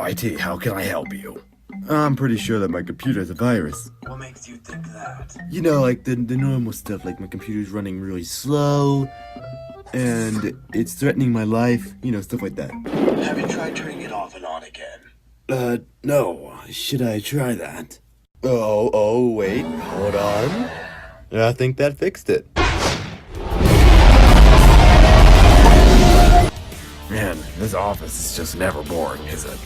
IT, how can I help you? I'm pretty sure that my computer has a virus. What makes you think that? You know, like the normal stuff, like my computer's running really slow, and it's threatening my life, stuff like that. Have you tried turning it off and on again? No. Should I try that? Wait, hold on. I think that fixed it. Man, this office is just never boring, is it?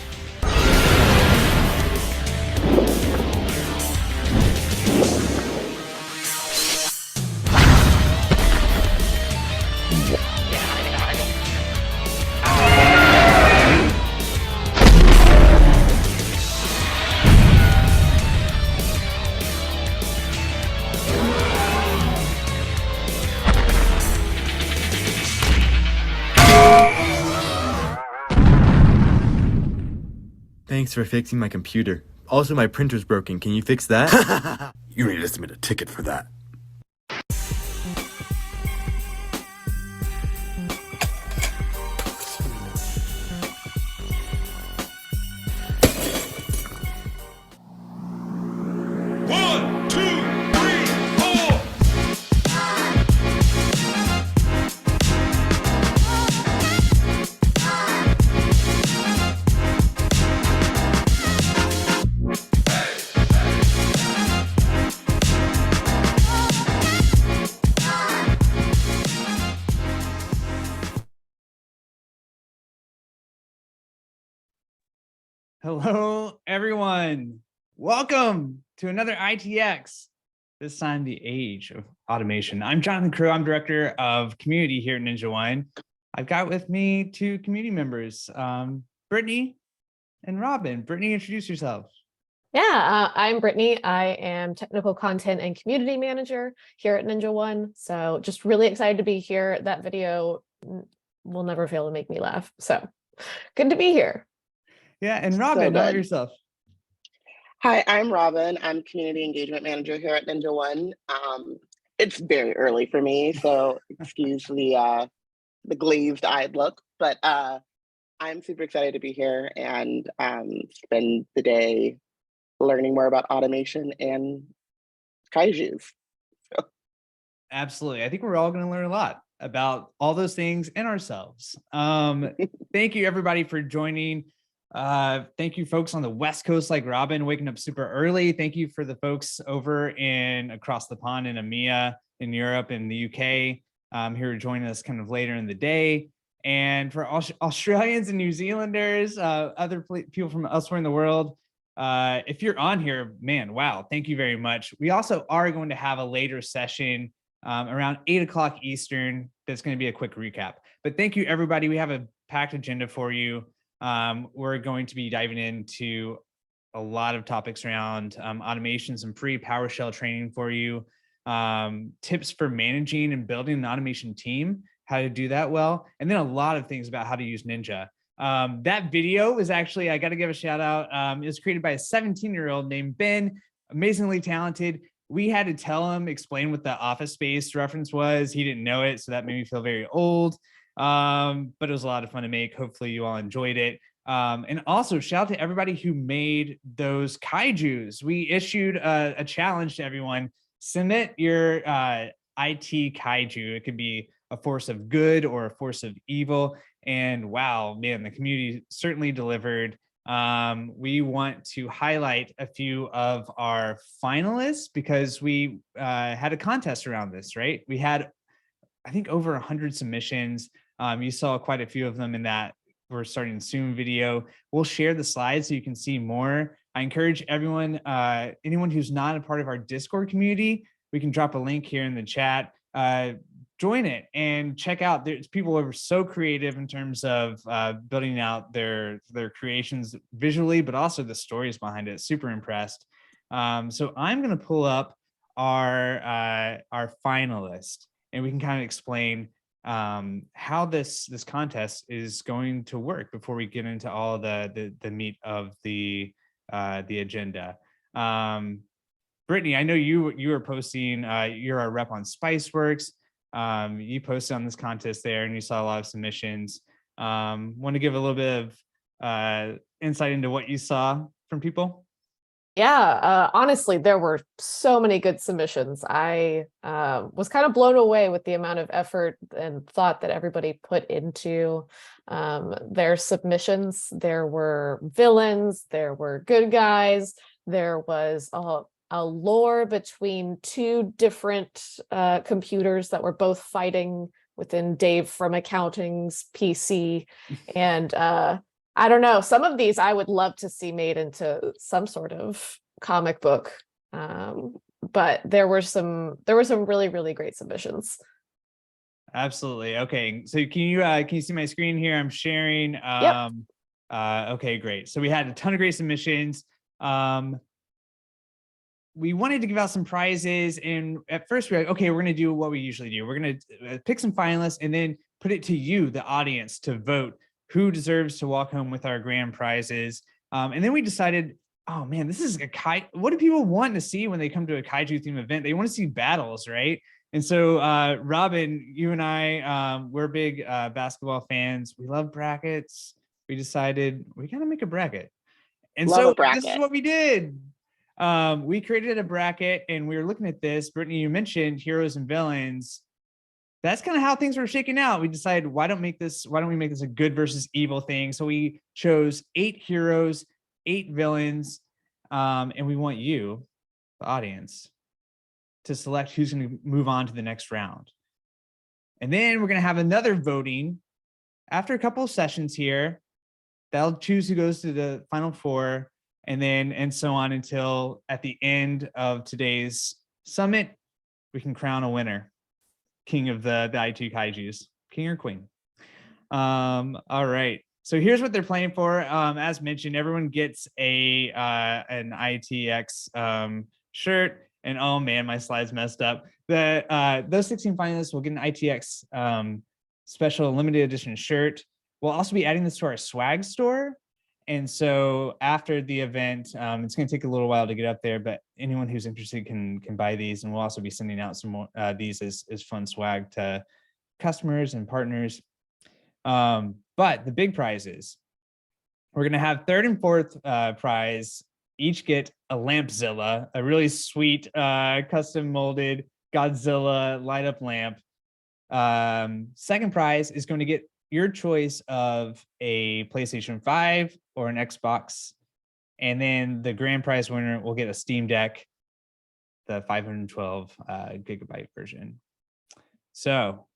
Thanks for fixing my computer. Also, my printer's broken. Can you fix that? You need to submit a ticket for that. One, two, three, four. Hello, everyone. Welcome to another ITX, this time the Age of Automation. I'm Jonathan Crow. I'm Director of Community here at Ninja Wine. I've got with me two community members, Brittany and Robin. Brittany, introduce yourself. Yeah, I'm Brittany. I am Technical Content and Community Manager here at Ninja One. So just really excited to be here. That video will never fail to make me laugh. So good to be here. Yeah, and Robin, how about yourself? Hi, I'm Robin. I'm Community Engagement Manager here at Ninja One. It's very early for me, so excuse the glazed-eyed look, but I'm super excited to be here and spend the day learning more about automation and kaijus. So. Absolutely. I think we're all going to learn a lot about all those things and ourselves. Thank you, everybody, for joining. Thank you folks on the West Coast like Robin waking up super early. Thank you for the folks over across the pond in EMEA, in Europe, in the UK, here joining us kind of later in the day. And for Australians and New Zealanders, other people from elsewhere in the world, if you're on here, man, wow, thank you very much. We also are going to have a later session around 8 o'clock Eastern. That's going to be a quick recap. But thank you, everybody. We have a packed agenda for you. We're going to be diving into a lot of topics around automation, some free PowerShell training for you, tips for managing and building an automation team, how to do that well, and then a lot of things about how to use Ninja. That video was actually, I got to give a shout out. It was created by a 17-year-old named Ben, amazingly talented. We had to tell him, explain what the Office Space reference was. He didn't know it, so that made me feel very old. But it was a lot of fun to make. Hopefully you all enjoyed it. And also shout out to everybody who made those kaijus. We issued a challenge to everyone. Submit your IT kaiju. It could be a force of good or a force of evil. And wow, man, the community certainly delivered. We want to highlight a few of our finalists because we had a contest around this, right? We had, I think, over 100 submissions. You saw quite a few of them in that we're starting soon video. We'll share the slides so you can see more. I encourage everyone, anyone who's not a part of our Discord community, we can drop a link here in the chat. Join it and check out. There's people who are so creative in terms of building out their creations visually, but also the stories behind it. Super impressed. So I'm going to pull up our finalist, and we can kind of explain how this contest is going to work before we get into all the meat of the agenda. Brittany, I know you are posting. You're a rep on Spiceworks. You posted on this contest there, and you saw a lot of submissions. Want to give a little bit insight into what you saw from people? Yeah, honestly, there were so many good submissions. I was kind of blown away with the amount of effort and thought that everybody put into their submissions. There were villains, there were good guys, there was a lore between two different computers that were both fighting within Dave from accounting's PC. And I don't know, some of these I would love to see made into some sort of comic book. But there were some really, really great submissions. Absolutely. Okay. So can you see my screen here? I'm sharing. Yep. Okay, great. So we had a ton of great submissions. We wanted to give out some prizes, and at first we were like, okay, we're going to do what we usually do. We're going to pick some finalists and then put it to you, the audience, to vote who deserves to walk home with our grand prizes. And then we decided, oh man, this is what do people want to see when they come to a kaiju theme event? They want to see battles, right? And so Robin, you and I, we're big basketball fans. We love brackets. We decided we got to make a bracket. And Love a so bracket. this is what we did. We created a bracket, and we were looking at this. Brittany, you mentioned heroes and villains. That's kind of how things were shaking out. We decided, why don't we make this a good versus evil thing? So we chose 8 heroes, 8 villains, and we want you, the audience, to select who's going to move on to the next round. And then we're going to have another voting after a couple of sessions here. They'll choose who goes to the final 4, and so on until at the end of today's summit, we can crown a winner. King of the IT Kaijus, king or queen. All right. So here's what they're playing for. As mentioned, everyone gets an ITX shirt. And oh man, my slides messed up. Those 16 finalists will get an ITX special limited edition shirt. We'll also be adding this to our swag store. And so after the event, it's going to take a little while to get up there, but anyone who's interested can buy these. And we'll also be sending out some more these as fun swag to customers and partners. But the big prizes, we're going to have 3rd and 4th prize each get a Lampzilla, a really sweet custom molded Godzilla light up lamp. 2nd prize is going to get your choice of a PlayStation 5 or an Xbox. And then the grand prize winner will get a Steam Deck, the 512 gigabyte version. So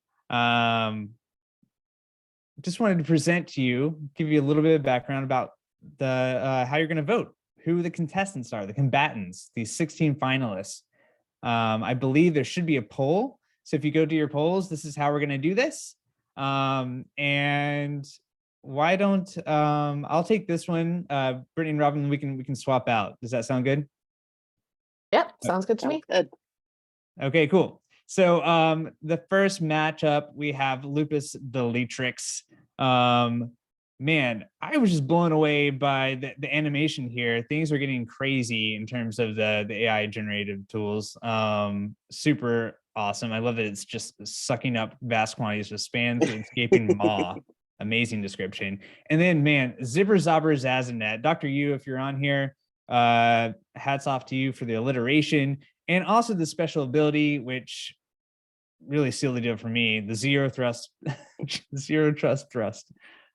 just wanted to present to you, give you a little bit of background about how you're going to vote, who the contestants are, the combatants, these 16 finalists. I believe there should be a poll. So if you go to your polls, this is how we're going to do this. And why don't I'll take this one, Brittany and Robin, we can swap out. Does that sound good? Yep, sounds good to me. Good. Okay, cool. So the first matchup, we have Lupus the Leatrix. Man, I was just blown away by the animation here. Things are getting crazy in terms of the AI generated tools. Super awesome. I love that it's just sucking up vast quantities of spam through escaping maw. Amazing description. And then, man, Zibber Zabber Zazanet. Dr. Yu, if you're on here, hats off to you for the alliteration and also the special ability, which really sealed the deal for me, the zero trust thrust.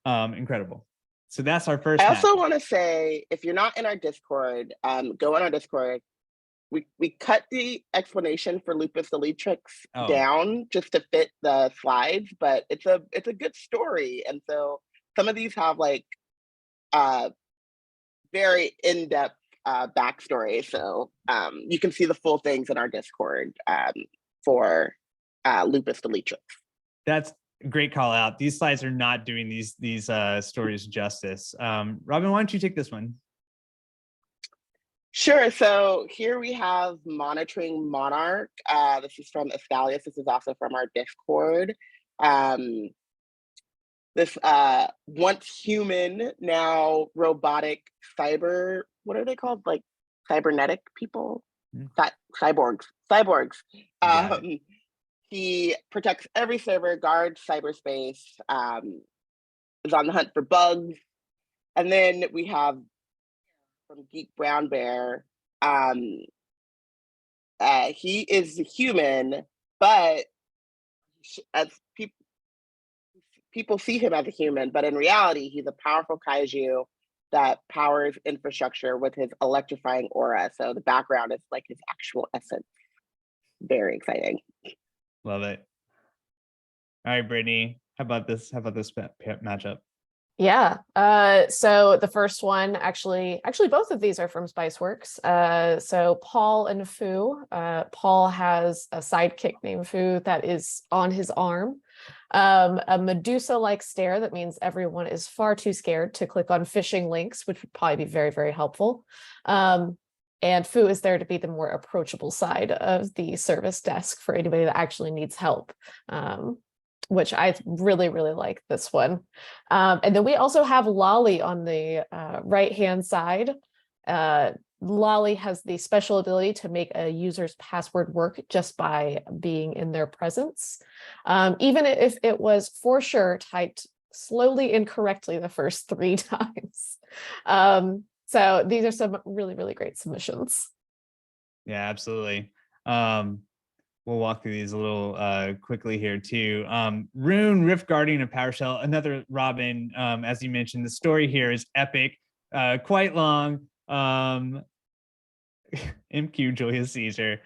Incredible. So that's our first. I also want to say, if you're not in our Discord, go on our Discord. We cut the explanation for Lupus the Leatrix down just to fit the slides, but it's a good story, and so some of these have like very in-depth backstory. So you can see the full things in our Discord for Lupus the Leatrix. That's a great call out. These slides are not doing these stories justice. Robin, why don't you take this one? Sure. So here we have Monitoring Monarch. This is from Estalius. This is also from our Discord. This once human, now robotic cyber, what are they called? Like cybernetic people? Cyborgs. He protects every server, guards cyberspace, is on the hunt for bugs, And then we have from Geek Brown Bear. He is human, but as people see him as a human, but in reality, he's a powerful kaiju that powers infrastructure with his electrifying aura. So the background is like his actual essence. Very exciting. Love it. All right, Brittany, how about this matchup? Yeah. So the first one, actually, both of these are from Spiceworks. So Paul and Fu. Paul has a sidekick named Fu that is on his arm. A Medusa-like stare that means everyone is far too scared to click on phishing links, which would probably be very, very helpful. And Fu is there to be the more approachable side of the service desk for anybody that actually needs help. Which I really, really like this one. And then we also have Lolly on the right-hand side. Lolly has the special ability to make a user's password work just by being in their presence. Even if it was for sure typed slowly incorrectly the first 3 times. So these are some really, really great submissions. Yeah, absolutely. We'll walk through these a little quickly here too. Rune, Rift Guardian, and PowerShell. Another Robin, as you mentioned, the story here is epic, quite long. MQ Julius Caesar,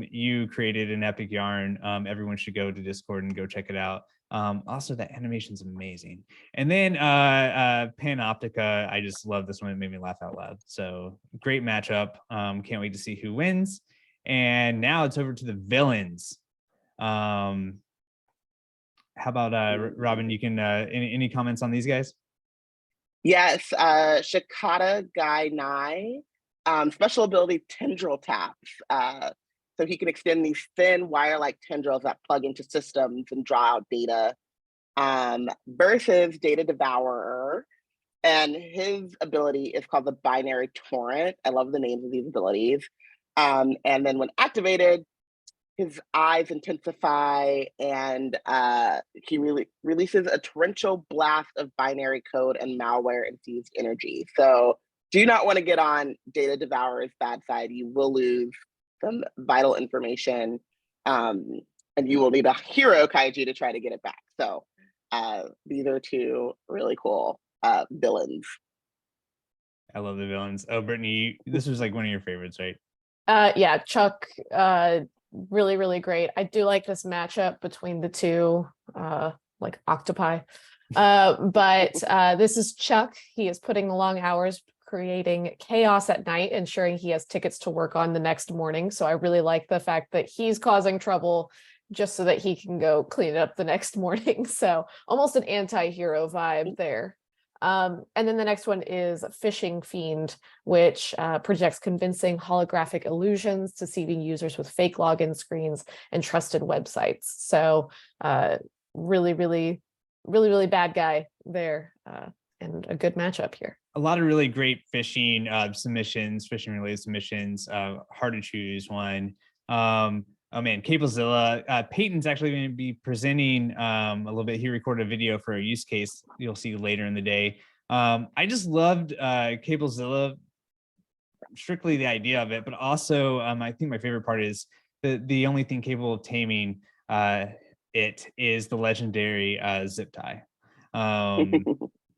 you created an epic yarn. Everyone should go to Discord and go check it out. Also, that animation's amazing. And then Panoptica, I just love this one. It made me laugh out loud. So great matchup. Can't wait to see who wins. And now it's over to the villains. How about Robin? You can any comments on these guys? Yes, Shikata Guy Nai, special ability Tendril Taps. So he can extend these thin wire-like tendrils that plug into systems and draw out data. Versus Data Devourer, and his ability is called the Binary Torrent. I love the names of these abilities. And then when activated, his eyes intensify and he releases a torrential blast of binary code and malware infused energy. So do not want to get on Data Devourer's bad side. You will lose some vital information and you will need a hero kaiju to try to get it back. So these are 2 really cool villains. I love the villains. Oh, Brittany, this was like one of your favorites, right? Yeah, Chuck, really, really great. I do like this matchup between the 2 like octopi. But this is Chuck. He is putting the long hours creating chaos at night, ensuring he has tickets to work on the next morning. So I really like the fact that he's causing trouble just so that he can go clean it up the next morning. So almost an anti-hero vibe there. And then the next one is Phishing Fiend, which projects convincing holographic illusions, deceiving users with fake login screens and trusted websites. So really, really, really, really bad guy there, and a good matchup here. A lot of really great phishing submissions, phishing related submissions. Hard to choose one. Oh man, Cablezilla. Peyton's actually going to be presenting a little bit. He recorded a video for a use case you'll see later in the day. I just loved Cablezilla, strictly the idea of it, but also I think my favorite part is the only thing capable of taming it is the legendary zip tie.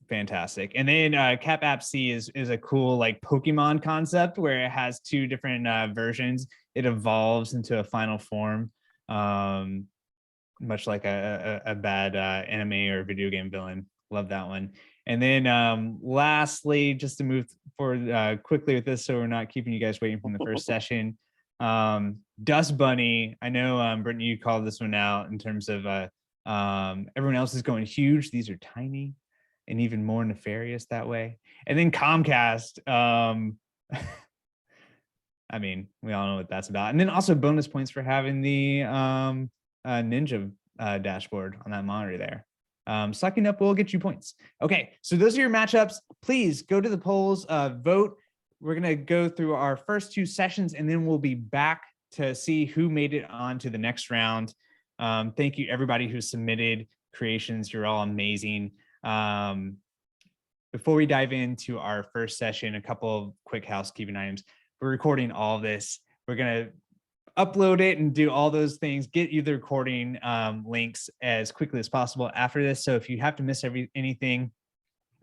Fantastic. And then Cap App C is a cool like Pokemon concept where it has 2 different versions. It evolves into a final form, much like a bad anime or video game villain. Love that one. And then lastly, just to move forward quickly with this so we're not keeping you guys waiting from the first session, Dust Bunny. I know, Brittany, you called this one out in terms of everyone else is going huge. These are tiny and even more nefarious that way. And then Comcast. I mean, we all know what that's about. And then also bonus points for having the Ninja dashboard on that monitor there. Sucking up will get you points. Okay, so those are your matchups. Please go to the polls, vote. We're gonna go through our first 2 sessions and then we'll be back to see who made it on to the next round. Thank you everybody who submitted creations. You're all amazing. before we dive into our first session, a couple of quick housekeeping items. We're recording all of this. We're going to upload it and do all those things, get you the recording links as quickly as possible after this. So if you have to miss anything,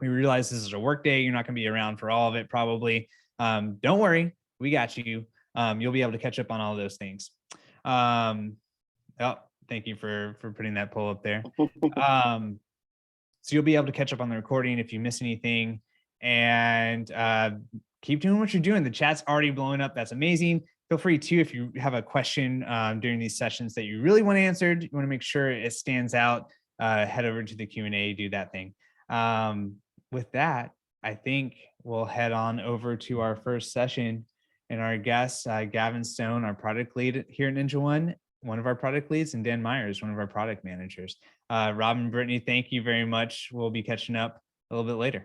we realize this is a work day. You're not going to be around for all of it, probably. Don't worry, we got you. You'll be able to catch up on all those things. Oh, thank you for putting that poll up there. So you'll be able to catch up on the recording if you miss anything, and keep doing what you're doing. The chat's already blowing up. That's amazing. Feel free to, if you have a question during these sessions that you really want answered, you want to make sure it stands out, head over to the Q&A, do that thing. With that, I think we'll head on over to our first session, and our guest, Gavin Stone, our product lead here at Ninja one of our product leads, and Dan Myers, one of our product managers. Rob and Brittany, thank you very much. We'll be catching up a little bit later.